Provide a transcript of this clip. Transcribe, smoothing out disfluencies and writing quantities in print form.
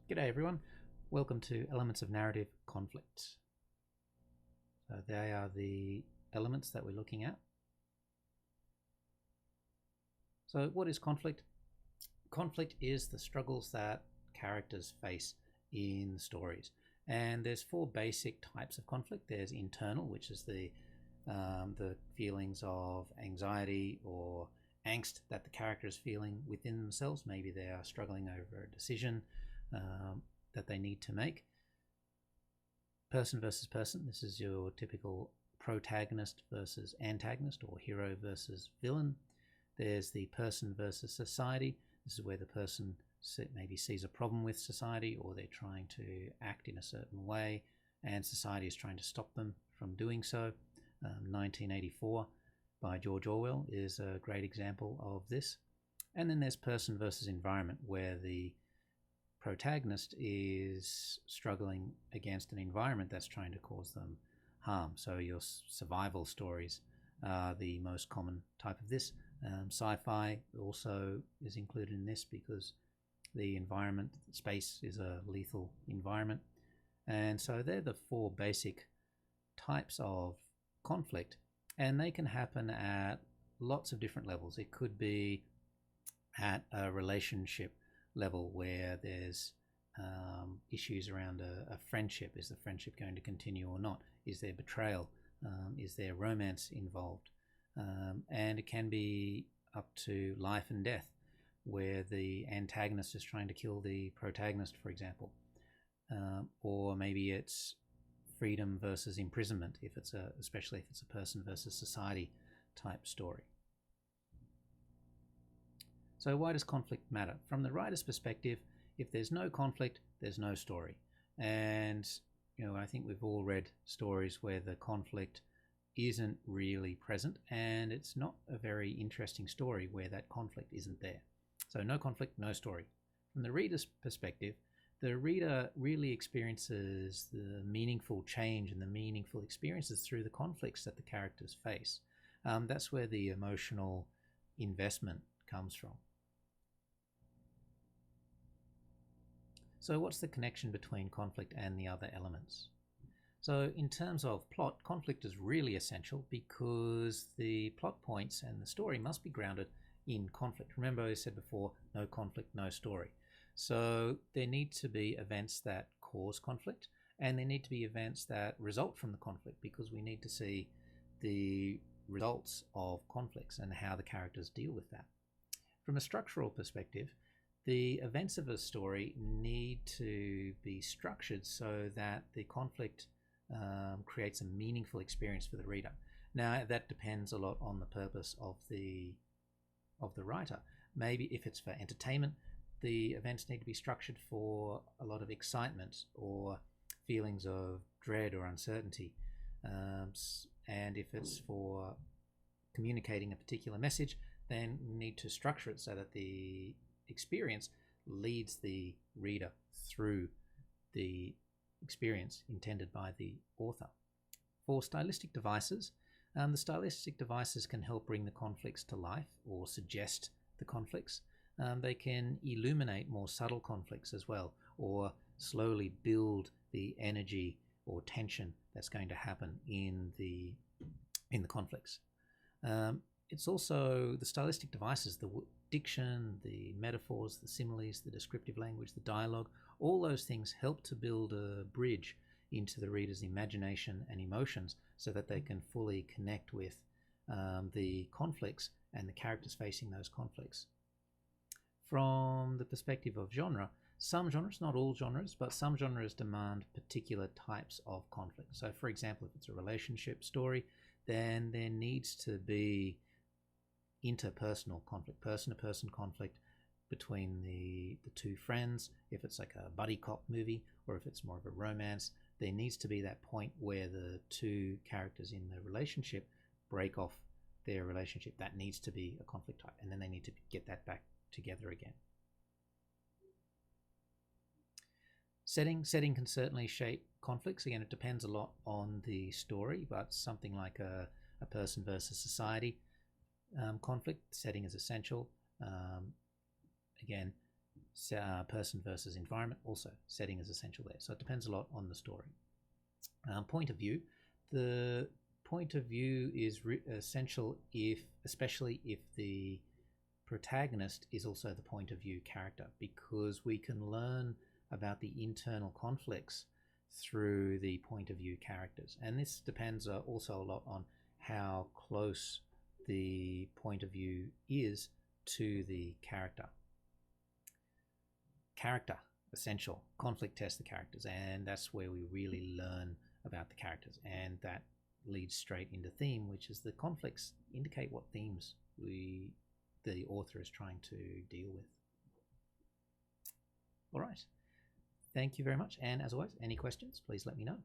G'day everyone, welcome to Elements of Narrative Conflict. So they are the elements that we're looking at. So what is conflict? Conflict is the struggles that characters face in the stories. And there's four basic types of conflict. There's internal, which is the feelings of anxiety or angst that the character is feeling within themselves. Maybe they are struggling over a decision that they need to make. Person versus person. This is your typical protagonist versus antagonist, or hero versus villain. There's the person versus society. This is where the person maybe sees a problem with society, or they're trying to act in a certain way and society is trying to stop them from doing so. 1984 by George Orwell is a great example of this. And then there's person versus environment, where the protagonist is struggling against an environment that's trying to cause them harm. So your survival stories are the most common type of this. Sci-fi also is included in this because the environment, space, is a lethal environment. And so they're the four basic types of conflict, and they can happen at lots of different levels. It could be at a relationship level where there's issues around a friendship. Is the friendship going to continue or not? Is there betrayal? Is there romance involved? And it can be up to life and death, where the antagonist is trying to kill the protagonist, for example. Or maybe it's freedom versus imprisonment, especially if it's a person versus society type story. So why does conflict matter? From the writer's perspective, if there's no conflict, there's no story. And I think we've all read stories where the conflict isn't really present, and it's not a very interesting story where that conflict isn't there. So no conflict, no story. From the reader's perspective, the reader really experiences the meaningful change and the meaningful experiences through the conflicts that the characters face. That's where the emotional investment comes from. So what's the connection between conflict and the other elements? So in terms of plot, conflict is really essential because the plot points and the story must be grounded in conflict. Remember, I said before, no conflict, no story. So there need to be events that cause conflict, and there need to be events that result from the conflict, because we need to see the results of conflicts and how the characters deal with that. From a structural perspective, the events of a story need to be structured so that the conflict creates a meaningful experience for the reader. Now, that depends a lot on the purpose of the writer. Maybe if it's for entertainment, the events need to be structured for a lot of excitement or feelings of dread or uncertainty. And if it's for communicating a particular message, then we need to structure it so that the experience leads the reader through the experience intended by the author. For stylistic devices, the stylistic devices can help bring the conflicts to life or suggest the conflicts. They can illuminate more subtle conflicts as well, or slowly build the energy or tension that's going to happen in the conflicts. It's also the stylistic devices, the diction, the metaphors, the similes, the descriptive language, the dialogue. All those things help to build a bridge into the reader's imagination and emotions so that they can fully connect with the conflicts and the characters facing those conflicts. From the perspective of genre, some genres, not all genres, but some genres demand particular types of conflict. So for example, if it's a relationship story, then there needs to be interpersonal conflict, person-to-person conflict between the two friends. If it's like a buddy cop movie, or if it's more of a romance, there needs to be that point where the two characters in the relationship break off their relationship. That needs to be a conflict type, and then they need to get that back together again. Setting can certainly shape conflicts. Again, it depends a lot on the story, but something like a person versus society conflict, setting is essential. Again, person versus environment, also setting is essential there. So it depends a lot on the story. Point of view. The point of view is essential especially if the protagonist is also the point of view character, because we can learn about the internal conflicts through the point of view characters. And this depends also a lot on how close the point of view is to the character. Character, essential. Conflict test the characters, and that's where we really learn about the characters, and that leads straight into theme, which is the conflicts indicate what themes the author is trying to deal with. All right. Thank you very much, and as always, any questions, please let me know.